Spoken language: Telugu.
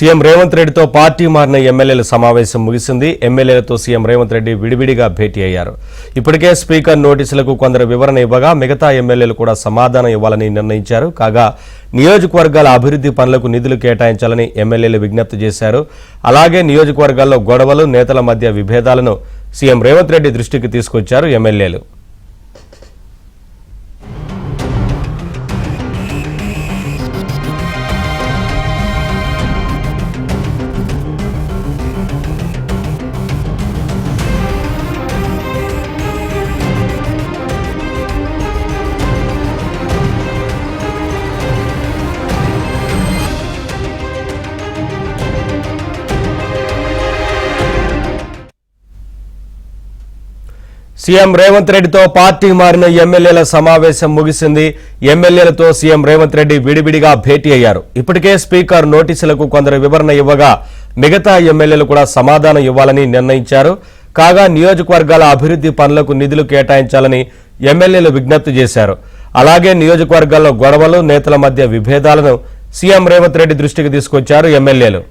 సీఎం రేవంత్ రెడ్డితో పార్టీ మారిన ఎమ్మెల్యేల సమావేశం ముగిసింది. ఎమ్మెల్యేలతో సీఎం రేవంత్ రెడ్డి విడివిడిగా భేటీ అయ్యారు. ఇప్పటికే స్పీకర్ నోటీసులకు కొందరు వివరణ ఇవ్వగా మిగతా ఎమ్మెల్యేలు కూడా సమాధానం ఇవ్వాలని నిర్ణయించారు. కాగా నియోజకవర్గాల అభివృద్ధి పనులకు నిధులు కేటాయించాలని ఎమ్మెల్యేలు విజ్ఞప్తి చేశారు. అలాగే నియోజకవర్గాల్లో గొడవలు, నేతల మధ్య విభేదాలను సీఎం రేవంత్ రెడ్డి దృష్టికి తీసుకొచ్చారు ఎమ్మెల్యేలు. సీఎం రేవంత్ రెడ్డితో పార్టీ మారిన ఎమ్మెల్యేల సమావేశం ముగిసింది. ఎమ్మెల్యేలతో సీఎం రేవంత్ రెడ్డి విడివిడిగా భేటీ అయ్యారు. ఇప్పటికే స్పీకర్ నోటీసులకు కొందరు వివరణ ఇవ్వగా మిగతా ఎమ్మెల్యేలు కూడా సమాధానం ఇవ్వాలని నిర్ణయించారు. కాగా నియోజకవర్గాల అభివృద్ధి పనులకు నిధులు కేటాయించాలని ఎమ్మెల్యేలు విజ్ఞప్తి చేశారు. అలాగే నియోజకవర్గాల్లో గొడవలు, నేతల మధ్య విభేదాలను సీఎం రేవంత్ రెడ్డి దృష్టికి తీసుకొచ్చారు ఎమ్మెల్యేలు.